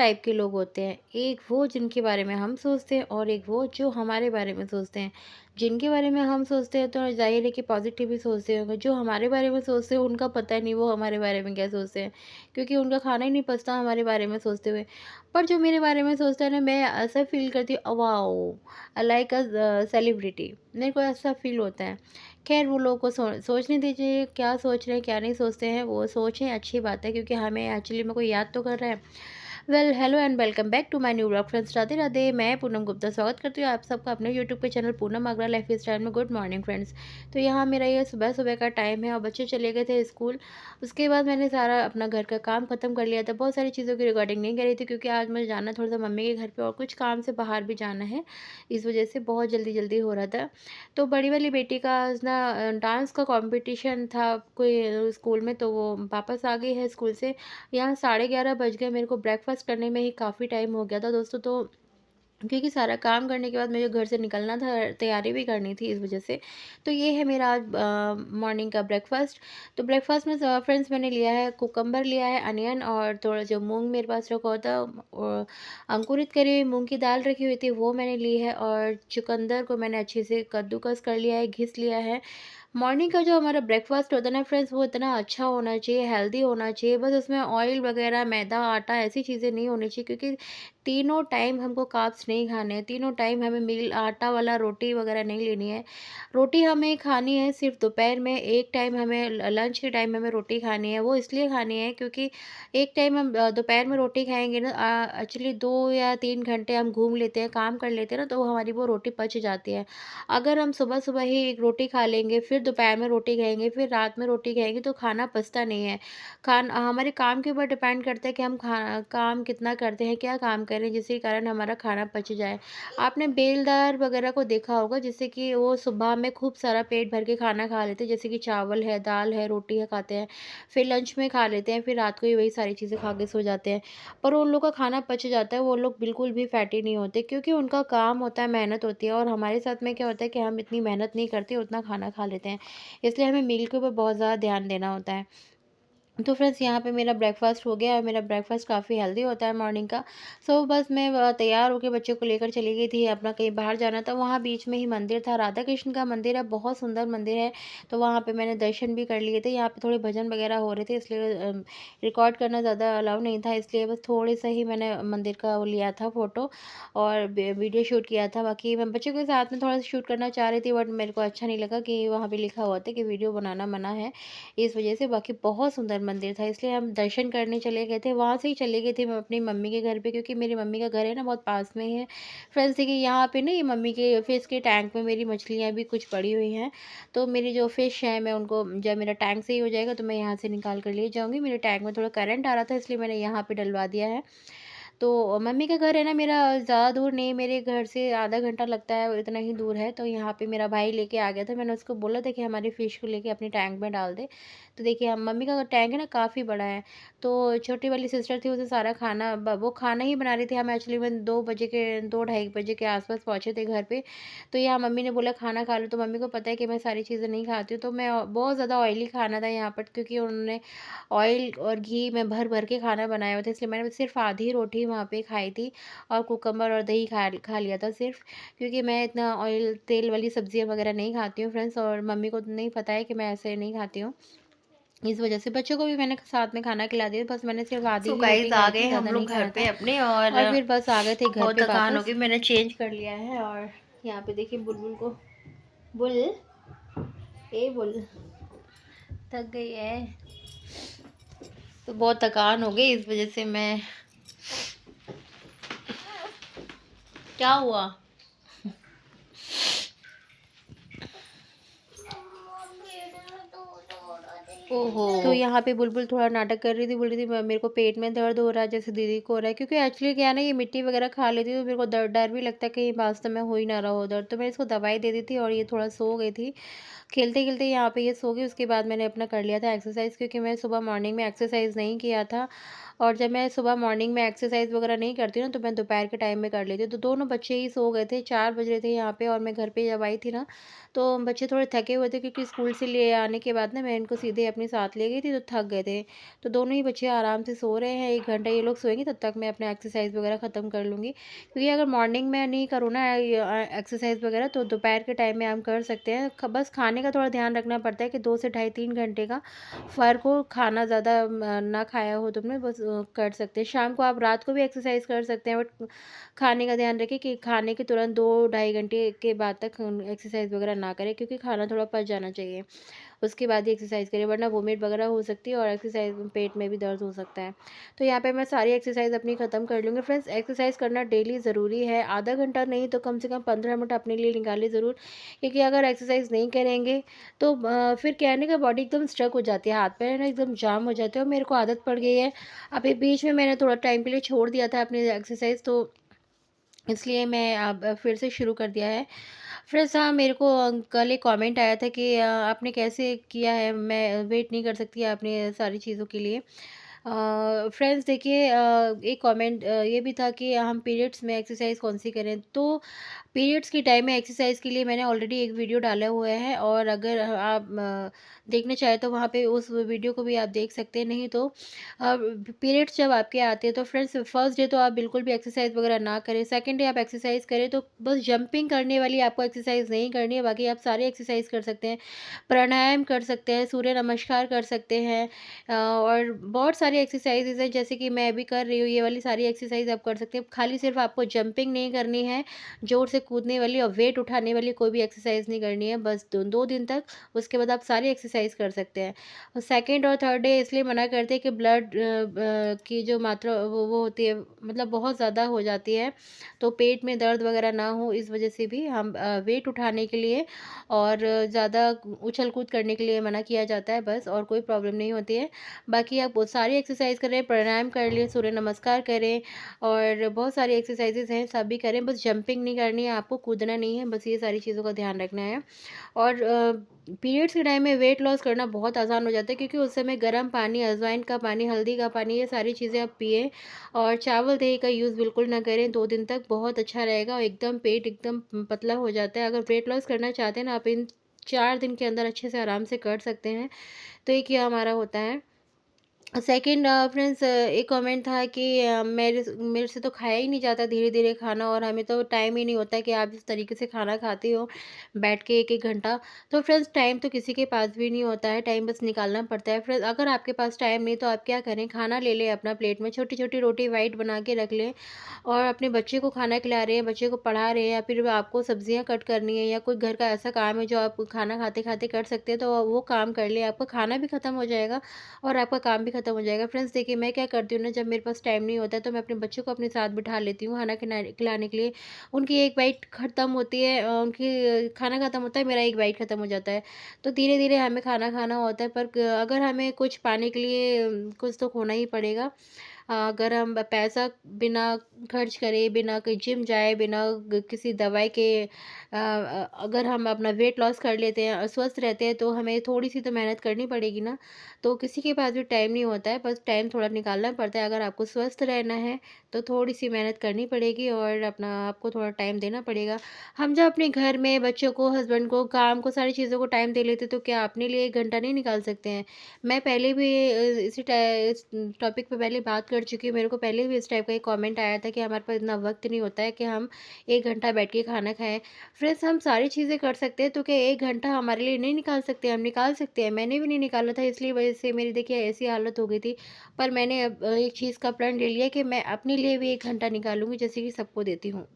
Type के लोग होते हैं, एक वो जिनके बारे में हम सोचते हैं और एक वो जो हमारे बारे में सोचते हैं। जिनके बारे में हम सोचते हैं तो ज़ाहिर है कि पॉजिटिव ही सोचते होंगे, जो हमारे बारे में सोचते हैं उनका पता नहीं वो हमारे बारे में क्या सोचते हैं, क्योंकि उनका खाना ही नहीं पचता हमारे बारे में सोचते हुए। पर जो मेरे बारे में सोचता है ना, मैं ऐसा फ़ील करती हूँ, वाओ! लाइक सेलिब्रिटी, मेरे को ऐसा फ़ील होता है। ख़ैर वो लोगों को सोचने दीजिए, क्या सोच रहे हैं, क्या नहीं सोचते हैं, वो सोचें, अच्छी बात है, क्योंकि हमें एक्चुअली में कोई याद तो कर रहा है। Well, hello and welcome back to my new vlog friends. Radhe Radhe, मैं पूनम गुप्ता स्वागत करती हूँ आप सबका अपने यूट्यूब के channel Poonam Agra life style में। Good morning friends. तो यहाँ मेरा ये सुबह सुबह का टाइम है और बच्चे चले गए थे स्कूल। उसके बाद मैंने सारा अपना घर का काम ख़त्म कर लिया था। बहुत सारी चीज़ों की रिकॉर्डिंग नहीं करी थी, क्योंकि आज मुझे जाना थोड़ा सा मम्मी के घर पर और कुछ काम से बाहर भी जाना है, इस वजह से बहुत जल्दी जल्दी हो रहा था। तो बड़ी वाली बेटी का आज ना डांस का कंपटीशन था कोई स्कूल में, तो वो वापस आ गई है स्कूल से। यहाँ 11:30 बज गए, मेरे को ब्रेकफ़ास्ट करने में ही काफ़ी टाइम हो गया था दोस्तों। तो क्योंकि सारा काम करने के बाद मुझे घर से निकलना था, तैयारी भी करनी थी, इस वजह से। तो ये है मेरा आज मॉर्निंग का ब्रेकफ़ास्ट। तो ब्रेकफ़ास्ट में फ्रेंड्स मैंने लिया है कुकम्बर, लिया है अनियन, और थोड़ा जो मूँग मेरे पास रखा हुआ था, अंकुरित करी हुई मूँग की दाल रखी हुई थी, वो मैंने ली है, और चुकंदर को मैंने अच्छे से कद्दूकस कर लिया है, घिस लिया है। मॉर्निंग का जो हमारा ब्रेकफ़ास्ट होता है ना फ्रेंड्स, वो इतना अच्छा होना चाहिए, हेल्दी होना चाहिए। बस उसमें ऑयल वगैरह, मैदा, आटा ऐसी चीज़ें नहीं होनी चाहिए, क्योंकि तीनों टाइम हमको कार्ब्स नहीं खाने हैं, तीनों टाइम हमें मील आटा वाला रोटी वगैरह नहीं लेनी है। रोटी हमें खानी है सिर्फ़ दोपहर में, एक टाइम हमें लंच के टाइम हमें रोटी खानी है। वो इसलिए खानी है क्योंकि एक टाइम हम दोपहर में रोटी खाएँगे ना, एक्चुअली 2 या 3 घंटे हम घूम लेते हैं, काम कर लेते हैं ना, तो हमारी वो रोटी पच जाती है। अगर हम सुबह-सुबह ही एक रोटी खा लेंगे, फिर दोपहर में रोटी खाएँगे, फिर रात में रोटी खाएँगे, तो खाना पचता नहीं है। हमारे काम के ऊपर डिपेंड करता है कि हम काम कितना करते हैं, क्या काम कर रहे हैं, जिसके कारण हमारा खाना पच जाए। आपने बेलदार वगैरह को देखा होगा, जिससे कि वो सुबह में खूब सारा पेट भर के खाना खा लेते हैं, जैसे कि चावल है, दाल है, रोटी है, खाते हैं, फिर लंच में खा लेते हैं, फिर रात को ही वही सारी चीज़ें खा के सो जाते हैं। पर उन लोग का खाना पच जाता है, वो लोग बिल्कुल भी फैटी नहीं होते, क्योंकि उनका काम होता है, मेहनत होती है, और हमारे साथ में क्या होता है कि हम इतनी मेहनत नहीं करते, उतना खाना खा लेते हैं। इसलिए हमें मील के ऊपर बहुत ज़्यादा ध्यान देना होता है। तो फ्रेंड्स यहाँ पे मेरा ब्रेकफ़ास्ट हो गया, और मेरा ब्रेकफ़ास्ट काफ़ी हेल्दी होता है मॉर्निंग का। सो बस मैं तैयार होके बच्चों को लेकर चली गई थी, अपना कहीं बाहर जाना था। वहाँ बीच में ही मंदिर था, राधा कृष्ण का मंदिर है, बहुत सुंदर मंदिर है। तो वहाँ पे मैंने दर्शन भी कर लिए थे। यहाँ पे थोड़े भजन वगैरह हो रहे थे, इसलिए रिकॉर्ड करना ज़्यादा अलाउ नहीं था, इसलिए बस थोड़े से ही मैंने मंदिर का वो लिया था फ़ोटो, और वीडियो शूट किया था। बाकी मैं बच्चों के साथ में थोड़ा सा शूट करना चाह रही थी, बट मेरे को अच्छा नहीं लगा कि वहाँ पे लिखा हुआ था कि वीडियो बनाना मना है, इस वजह से। बाकी बहुत सुंदर मंदिर था, इसलिए हम दर्शन करने चले गए थे। वहाँ से ही चली गई थी मैं अपनी मम्मी के घर पे, क्योंकि मेरी मम्मी का घर है ना बहुत पास में ही है। फ्रेंड्स देखिए, यहाँ पे ना ये मम्मी के फिश के टैंक में मेरी मछलियाँ भी कुछ पड़ी हुई हैं। तो मेरी जो फ़िश है, मैं उनको जब मेरा टैंक सही हो जाएगा तो मैं यहाँ से निकाल कर ले जाऊँगी। मेरे टैंक में थोड़ा करंट आ रहा था, इसलिए मैंने यहाँ पे डलवा दिया है। तो मम्मी का घर है ना मेरा, ज़्यादा दूर नहीं, मेरे घर से आधा घंटा लगता है, इतना ही दूर है। तो यहाँ पे मेरा भाई लेके आ गया था, मैंने उसको बोला था कि हमारी फ़िश को लेके अपने टैंक में डाल दे। तो देखिए, हम मम्मी का टैंक है ना काफ़ी बड़ा है। तो छोटी वाली सिस्टर थी, उसे सारा खाना वो खाना ही बना रही थी। हम एक्चुअली में 2 बजे के 2 ढाई बजे के आस-पास पहुँचे थे घर पे। तो यहाँ मम्मी ने बोला खाना खा लो, तो मम्मी को पता है कि मैं सारी चीज़ें नहीं खाती हूँ। तो मैं बहुत ज़्यादा ऑयली खाना था यहाँ पर, क्योंकि उन्होंने ऑयल और घी में भर-भर के खाना बनाया हुआ था, इसलिए मैंने सिर्फ़ आधी रोटी वहाँ पे खाई थी, और कुकम्बर और दही खा खा लिया था सिर्फ़, क्योंकि मैं इतना ऑयल तेल वाली सब्ज़ियाँ वग़ैरह नहीं खाती हूँ फ्रेंड्स, और मम्मी को तो नहीं पता है कि मैं ऐसे नहीं खाती हूँ। इस वज़ह से बच्चों को भी मैंने साथ में खाना खिला दिया, बस मैंने सिर्फ़ आधी सो ही रोटी गाइस आ खाई गए थी, हम ज़्यादा नहीं लोग घर खाया पे था। अपने, और और फिर बस आ गए थे घर बहुत पे थकान हो वापस। गई, मैंने चेंज कर लिया है। और यहाँ पे देखिए बुलबुल को, बुल ए बुल थक गई है, तो बहुत थकान हो गई, इस वजह से मैं, क्या हुआ? ओहो। तो यहाँ पे बुलबुल थोड़ा नाटक कर रही थी, बोल रही थी मेरे को पेट में दर्द हो रहा है, जैसे दीदी को हो रहा है, क्योंकि एक्चुअली क्या है ना, ये मिट्टी वगैरह खा लेती थी, तो मेरे को डर डर भी लगता है कहीं वास्तव में हो ही ना रहा हो दर्द। तो मैं इसको दवाई दे दी थी, और ये थोड़ा सो गई थी, खेलते खेलते यहाँ पे ये सो गई। उसके बाद मैंने अपना कर लिया था एक्सरसाइज, क्योंकि मैं सुबह मॉर्निंग में एक्सरसाइज नहीं किया था, और जब मैं सुबह मॉर्निंग में एक्सरसाइज़ वगैरह नहीं करती ना, तो मैं दोपहर के टाइम में कर लेती हूँ। तो दोनों बच्चे ही सो गए थे, 4 बज रहे थे यहाँ पे, और मैं घर पे जब आई थी ना, तो बच्चे थोड़े थके हुए थे क्योंकि स्कूल से ले आने के बाद ना मैं इनको सीधे अपने साथ ले गई थी, तो थक गए थे। तो दोनों ही बच्चे आराम से सो रहे हैं, 1 घंटा ये लोग सोएँगे, तब तक मैं अपना एक्सरसाइज़ वगैरह ख़त्म कर लूँगी। क्योंकि अगर मॉर्निंग में नहीं करूँ ना एक्सरसाइज़ वगैरह, तो दोपहर के टाइम में हम कर सकते हैं। बस खाने का थोड़ा ध्यान रखना पड़ता है कि 2 से ढाई 3 घंटे का फ़र्क हो, खाना ज़्यादा ना खाया हो तुमने, बस कर सकते हैं। शाम को आप रात को भी एक्सरसाइज़ कर सकते हैं, बट खाने का ध्यान रखें कि खाने के तुरंत 2 ढाई घंटे के बाद तक एक्सरसाइज़ वगैरह ना करें, क्योंकि खाना थोड़ा पच जाना चाहिए। उसके बाद ही एक्सरसाइज़ करें, वरना वोमिट वगैरह हो सकती है और एक्सरसाइज़ में पेट में भी दर्द हो सकता है। तो यहाँ पे मैं सारी एक्सरसाइज़ अपनी ख़त्म कर लूँगी। फ्रेंड्स, एक्सरसाइज़ करना डेली ज़रूरी है, आधा घंटा नहीं तो कम से कम 15 मिनट अपने लिए निकालिए ज़रूर। क्योंकि अगर एक्सरसाइज़ नहीं करेंगे तो फिर क्या है ना कि बॉडी एकदम स्ट्रक हो जाती है, हाथ-पैर है ना एकदम जाम हो जाते हैं, और मेरे को आदत पड़ गई है। अभी बीच में मैंने थोड़ा टाइम के लिए छोड़ दिया था अपनी एक्सरसाइज़, तो इसलिए मैं अब फिर से शुरू कर दिया है। फ्रेंड्स, हाँ, मेरे को कल एक कमेंट आया था कि आपने कैसे किया है, मैं वेट नहीं कर सकती आपने सारी चीज़ों के लिए। फ्रेंड्स देखिए, एक कमेंट ये भी था कि हम पीरियड्स में एक्सरसाइज़ कौन-सी करें? तो पीरियड्स के टाइम में एक्सरसाइज़ के लिए मैंने ऑलरेडी एक वीडियो डाला हुआ है, और अगर आप देखना चाहें तो वहाँ पे उस वीडियो को भी आप देख सकते हैं। नहीं तो पीरियड्स जब आपके आते हैं तो फ्रेंड्स, फर्स्ट डे तो आप बिल्कुल भी एक्सरसाइज़ वगैरह ना करें। सेकंड डे आप एक्सरसाइज़ करें तो बस जंपिंग करने वाली आपको एक्सरसाइज़ नहीं करनी है, बाकी आप सारी एक्सरसाइज़ कर सकते हैं। प्राणायाम कर सकते हैं, सूर्य नमस्कार कर सकते हैं, और बहुत सारी एक्सरसाइज़ेज़ हैं जैसे कि मैं अभी कर रही हूँ, ये वाली सारी एक्सरसाइज़ आप कर सकते हैं। खाली सिर्फ़ आपको जंपिंग नहीं करनी है, ज़ोर से कूदने वाली और वेट उठाने वाली कोई भी एक्सरसाइज़ नहीं करनी है, बस 2 दिन तक। उसके बाद आप सारी एक्सरसाइज़ कर सकते हैं। और सेकंड और थर्ड डे इसलिए मना करते हैं कि ब्लड की जो मात्रा वो होती है, मतलब बहुत ज़्यादा हो जाती है, तो पेट में दर्द वगैरह ना हो, इस वजह से भी हम वेट उठाने के लिए और ज़्यादा उछल-कूद करने के लिए मना किया जाता है बस, और कोई प्रॉब्लम नहीं होती है। बाकी आप बहुत सारी एक्सरसाइज़ करें, प्राणायाम कर लें, सूर्य नमस्कार करें, और बहुत सारी एक्सरसाइज़ेज़ हैं, सभी करें, बस जंपिंग नहीं करनी है आपको, कूदना नहीं है, बस ये सारी चीज़ों का ध्यान रखना है। और पीरियड्स के टाइम में वेट लॉस करना बहुत आसान हो जाता है, क्योंकि उस समय गर्म पानी, अजवाइन का पानी, हल्दी का पानी, ये सारी चीज़ें आप पिएँ, और चावल दही का यूज़ बिल्कुल ना करें 2 दिन तक, बहुत अच्छा रहेगा, और एकदम पेट एकदम पतला हो जाता है। अगर वेट लॉस करना चाहते हैं ना आप, इन 4 दिन के अंदर अच्छे से आराम से कर सकते हैं। तो एक ये हमारा होता है। सेकंड फ्रेंड्स, एक कमेंट था कि मेरे से तो खाया ही नहीं जाता धीरे-धीरे खाना, और हमें तो टाइम ही नहीं होता है कि आप जिस तरीके से खाना खाती हो, बैठ के 1-1 घंटा। तो फ्रेंड्स, टाइम तो किसी के पास भी नहीं होता है, टाइम बस निकालना पड़ता है। फ्रेंड्स, अगर आपके पास टाइम नहीं तो आप क्या करें, खाना ले लें अपना प्लेट में, छोटी-छोटी रोटी व्हाइट बना के रख लें, और अपने बच्चे को खाना खिला रहे हैं, बच्चे को पढ़ा रहे हैं, या फिर आपको सब्जियाँ कट करनी है, या कोई घर का ऐसा काम है जो आप खाना खाते-खाते कर सकते हैं, तो वो काम कर लें। आपका खाना भी खत्म हो जाएगा और आपका काम भी खत्म हो जाएगा। फ्रेंड्स देखिए, मैं क्या करती हूँ ना, जब मेरे पास टाइम नहीं होता है तो मैं अपने बच्चों को अपने साथ बिठा लेती हूँ खाना खिलाने के लिए। उनकी एक बाइट ख़त्म होती है, उनकी खाना ख़त्म होता है, मेरा एक बाइट ख़त्म हो जाता है। तो धीरे-धीरे हमें खाना खाना होता है, पर क अगर हमें कुछ पाने के लिए कुछ तो खोना ही पड़ेगा। अगर हम पैसा बिना खर्च करे, बिना कहीं जिम जाए, बिना किसी दवाई के अगर हम अपना वेट लॉस कर लेते हैं और स्वस्थ रहते हैं, तो हमें थोड़ी सी तो मेहनत करनी पड़ेगी ना। तो किसी के पास भी टाइम नहीं होता है, बस टाइम थोड़ा निकालना पड़ता है। अगर आपको स्वस्थ रहना है तो थोड़ी सी मेहनत करनी पड़ेगी, और अपना आपको थोड़ा टाइम देना पड़ेगा। हम जब अपने घर में बच्चों को, हस्बैंड को, काम को, सारी चीज़ों को टाइम दे लेते, तो क्या अपने लिए 1 घंटा नहीं निकाल सकते हैं? मैं पहले भी इस टॉपिक पे पहले बात कर चुकी हूँ। मेरे को पहले भी इस टाइप का एक कमेंट आया था कि हमारे पास इतना वक़्त नहीं होता है कि हम 1 घंटा बैठ के खाना खाएँ। फ्रेंड्स, हम सारी चीज़ें कर सकते हैं, तो क्या 1 घंटा हमारे लिए नहीं निकाल सकते? हम निकाल सकते हैं। मैंने भी नहीं निकाला था, इसलिए वजह से मेरी देखिए ऐसी हालत हो गई थी। पर मैंने अब एक चीज़ का प्रण ले लिया कि मैं अपने लिए भी 1 घंटा निकालूँगी, जैसे कि सबको देती हूँ।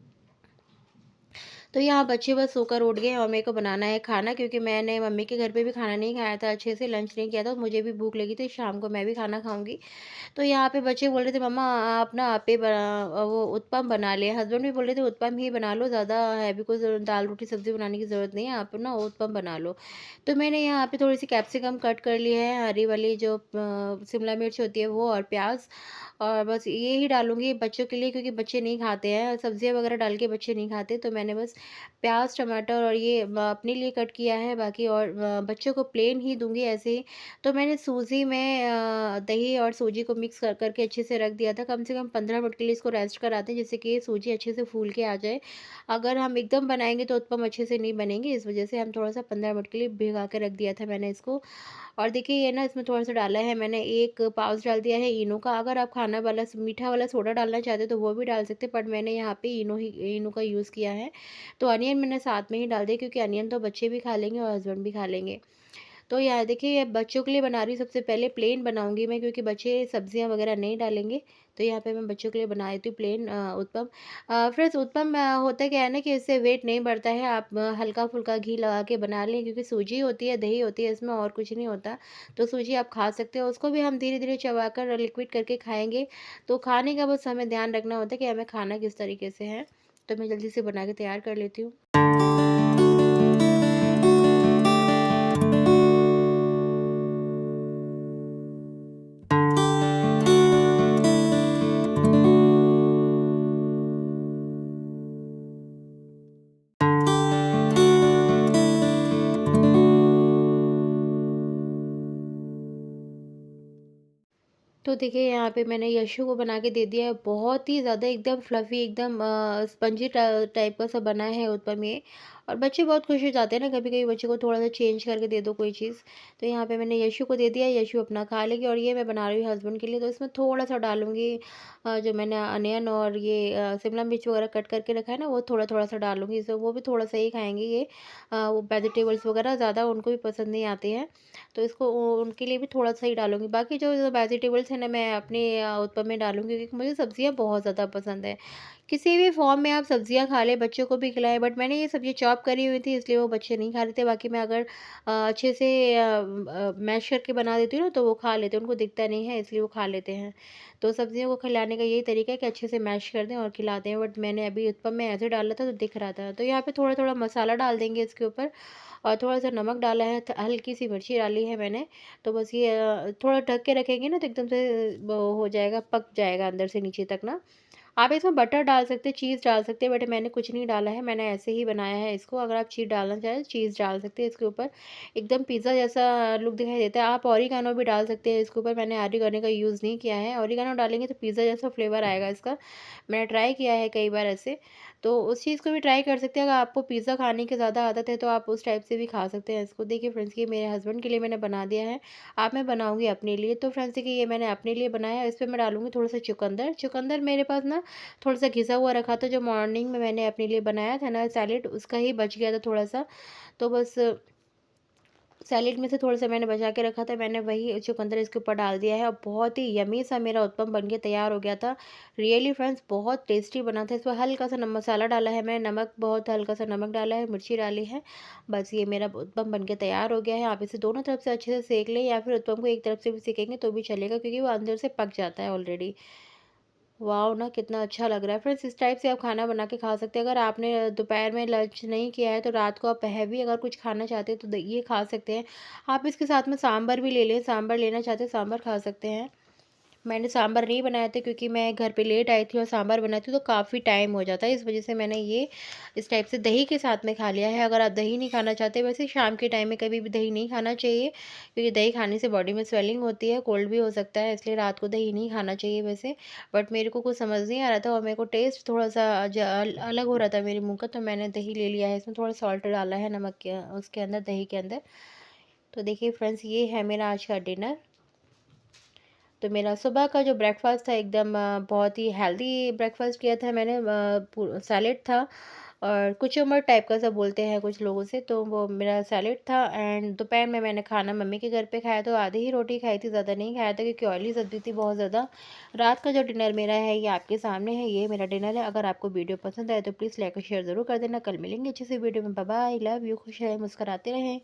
तो यहाँ बच्चे बस सोकर उठ गए हैं और मेरे को बनाना है खाना, क्योंकि मैंने मम्मी के घर पे भी खाना नहीं खाया था, अच्छे से लंच नहीं किया था, तो मुझे भी भूख लगी थी, शाम को मैं भी खाना खाऊँगी। तो यहाँ पे बच्चे बोल रहे थे, मम्मा आप ना आपे वो उत्पम बना लें। हस्बैंड भी बोल रहे थे उत्पम ही बना लो, ज़्यादा हैवी कोई दाल रोटी सब्ज़ी बनाने की ज़रूरत नहीं है, आप ना उत्पम बना लो। तो मैंने यहाँ पे थोड़ी-सी कैप्सिकम कट कर ली है, हरी वाली जो शिमला मिर्च होती है वो, और प्याज़, और बस ये ही डालूँगी बच्चों के लिए, क्योंकि बच्चे नहीं खाते हैं, सब्ज़ियाँ वगैरह डाल के बच्चे नहीं खाते, तो मैंने बस प्याज टमाटर और ये अपने लिए कट किया है, बाकी और बच्चों को प्लेन ही दूँगी ऐसे ही। तो मैंने सूजी में दही और सूजी को मिक्स कर कर के अच्छे से रख दिया था। कम से कम 15 मिनट के लिए इसको रेस्ट कराते हैं, जिससे कि ये सूजी अच्छे से फूल के आ जाए। अगर हम एकदम बनाएँगे तो उत्पम अच्छे से नहीं बनेंगे, इस वज़ह से हम थोड़ा-सा 15 मिनट के लिए भिगा के रख दिया था मैंने इसको। और देखिए ये ना इसमें थोड़ा-सा डाला है मैंने, 1 पाउच डाल दिया है इनो का। अगर आप खाना वाला मीठा वाला सोडा डालना चाहते हो तो वो भी डाल सकते हैं, बट मैंने यहाँ पे इनो का यूज़ किया है। तो अनियन मैंने साथ में ही डाल दिया, क्योंकि अनियन तो बच्चे भी खा लेंगे और हस्बैंड भी खा लेंगे। तो यार देखिए, ये बच्चों के लिए बना रही हूँ, सबसे पहले प्लेन बनाऊँगी मैं, क्योंकि बच्चे सब्जियाँ वग़ैरह नहीं डालेंगे। तो यहाँ पे मैं बच्चों के लिए बना देती हूँ प्लेन उत्पम। फ्रेंड्स, उत्पम होता क्या है ना कि इससे वेट नहीं बढ़ता है। आप हल्का-फुल्का घी लगा के बना लें, क्योंकि सूजी होती है, दही होती है, इसमें और कुछ नहीं होता। तो सूजी आप खा सकते हो, उसको भी हम धीरे-धीरे चबाकर लिक्विड करके खाएँगे। तो खाने का बस हमें ध्यान रखना होता है कि हमें खाना किस तरीके से है। तो मैं जल्दी से बना के तैयार कर लेती हूँ। तो देखिए यहाँ पे मैंने यशु को बना के दे दिया है। बहुत ही ज़्यादा एकदम फ्लफ़ी, एकदम स्पंजी टाइप का सा बना है उत्पम ये। और बच्चे बहुत खुश हो जाते हैं ना, कभी-कभी बच्चे को थोड़ा-सा चेंज करके दे दो कोई चीज़। तो यहाँ पे मैंने यशु को दे दिया, यशु अपना खा लेगी। और ये मैं बना रही हूँ हस्बैंड के लिए, तो इसमें थोड़ा-सा डालूँगी जो मैंने अनियन और ये शिमला मिर्च वगैरह कट करके रखा है ना, वो थोड़ा-थोड़ा सा डालूँगी। इसमें वो भी थोड़ा-सा ही खाएँगे ये। वो वेजिटेबल्स वगैरह ज़्यादा उनको भी पसंद नहीं आते हैं। तो इसको उनके लिए भी थोड़ा-सा ही डालूँगी। बाकी जो वेजिटेबल्स हैं ना, मैं अपने उत्पम में डालूँगी, क्योंकि मुझे सब्ज़ियाँ बहुत ज़्यादा पसंद है। किसी भी फ़ॉर्म में आप सब्ज़ियाँ खा लें, बच्चों को भी खिलाएँ, बट मैंने ये सब्ज़ी चॉप करी हुई थी, इसलिए वो बच्चे नहीं खा रहे थे। बाकी मैं अगर अच्छे से मैश करके बना देती हूँ ना, तो वो खा लेते हैं, उनको दिखता नहीं है, इसलिए वो खा लेते हैं। तो सब्ज़ियों को खिलाने का यही तरीका है कि अच्छे से मैश कर दें और खिलाते हैं। बट मैंने अभी उत्पम में ऐसे डाला था तो दिख रहा था। तो यहाँ पे थोड़ा-थोड़ा मसाला डाल देंगे इसके ऊपर, और थोड़ा-सा नमक डाला है, हल्की-सी मिर्ची डाली है मैंने। तो बस ये थोड़ा ढक के रखेंगे ना, तो एकदम से वो हो जाएगा, पक जाएगा अंदर से नीचे तक ना। आप इसमें बटर डाल सकते हैं, चीज़ डाल सकते हैं, बट मैंने कुछ नहीं डाला है, मैंने ऐसे ही बनाया है इसको। अगर आप चीज़ डालना चाहें, चीज़ डाल सकते हैं इसके ऊपर। एकदम पिज़्ज़ा जैसा लुक दिखाई देता है। आप ऑरिगैनो भी डाल सकते हैं इसके ऊपर, मैंने ऑरिगैनो का यूज़ नहीं किया है। ऑरिगैनो डालेंगे तो पिज़्ज़ा जैसा फ्लेवर आएगा इसका। मैंने ट्राई किया है कई बार ऐसे, तो उस चीज़ को भी ट्राई कर सकते हैं। अगर आपको पिज़्ज़ा खाने की ज़्यादा आदत है, तो आप उस टाइप से भी खा सकते हैं इसको। देखिए फ्रेंड्स, ये मेरे हस्बैंड के लिए मैंने बना दिया है। अब मैं बनाऊँगी अपने लिए। तो फ्रेंड्स देखिए, ये मैंने अपने लिए बनाया है, इस पे मैं डालूँगी थोड़ा-सा चुकंदर। चुकंदर मेरे पास ना थोड़ा-सा घिसा हुआ रखा था, जो मॉर्निंग में मैंने अपने लिए बनाया था ना सैलेड, उसका ही बच गया था थोड़ा-सा। तो बस सैलेड में से थोड़ा-सा मैंने बचा के रखा था, मैंने वही चुकंदर इसके ऊपर डाल दिया है, और बहुत ही यम्मी सा मेरा उत्पम बन के तैयार हो गया था। रियली फ्रेंड्स, बहुत टेस्टी बना था। इसमें हल्का-सा मसाला डाला है मैंने, नमक, बहुत हल्का-सा नमक डाला है, मिर्ची डाली है। बस ये मेरा उत्पम बन के तैयार हो गया है। आप इसे दोनों तरफ से अच्छे से सेंक लें, या फिर उत्पम को एक तरफ से भी सेकेंगे तो भी चलेगा, क्योंकि वो अंदर से पक जाता है ऑलरेडी। वाओ! ना कितना अच्छा लग रहा है। फ्रेंड्स, इस टाइप से आप खाना बना के खा सकते हैं। अगर आपने दोपहर में लंच नहीं किया है, तो रात को आप हैवी अगर कुछ खाना चाहते हैं, तो द ये खा सकते हैं। आप इसके साथ में सांभर भी ले लें, सांभर लेना चाहते हैं, सांभर खा सकते हैं। मैंने सांभर नहीं बनाया था, क्योंकि मैं घर पे लेट आई थी और सांभर बनाई थी, तो काफ़ी टाइम हो जाता है। इस वज़ह से मैंने ये इस टाइप से दही के साथ में खा लिया है। अगर आप दही नहीं खाना चाहते, वैसे शाम के टाइम में कभी भी दही नहीं खाना चाहिए, क्योंकि दही खाने से बॉडी में स्वेलिंग होती है, कोल्ड भी हो सकता है, इसलिए रात को दही नहीं खाना चाहिए वैसे। बट मेरे को कुछ समझ नहीं आ रहा था, और मेरे को टेस्ट थोड़ा-सा अलग हो रहा था मेरे मुँह का, तो मैंने दही ले लिया है। इसमें थोड़ा सॉल्ट डाला है, नमक के उसके अंदर, दही के अंदर। तो देखिए फ्रेंड्स, ये है मेरा आज का डिनर। तो मेरा सुबह का जो ब्रेकफ़ास्ट था, एकदम बहुत ही हेल्दी ब्रेकफ़ास्ट किया था मैंने। सैलेड था, और कुचम्बर टाइप का सा बोलते हैं कुछ लोगों से, तो वो मेरा सैलेड था। एंड दोपहर में मैंने खाना मम्मी के घर पे खाया, तो आधी ही रोटी खाई थी, ज़्यादा नहीं खाया था, क्योंकि ऑयली सब्ज़ी थी बहुत ज़्यादा। रात का जो डिनर मेरा है, ये आपके सामने है, ये मेरा डिनर है। अगर आपको वीडियो पसंद आए तो प्लीज़ लाइक और शेयर ज़रूर कर देना। कल मिलेंगे अच्छी सी वीडियो में। बाय बाय, लव यू, खुश रहें, मुस्कुराते रहें।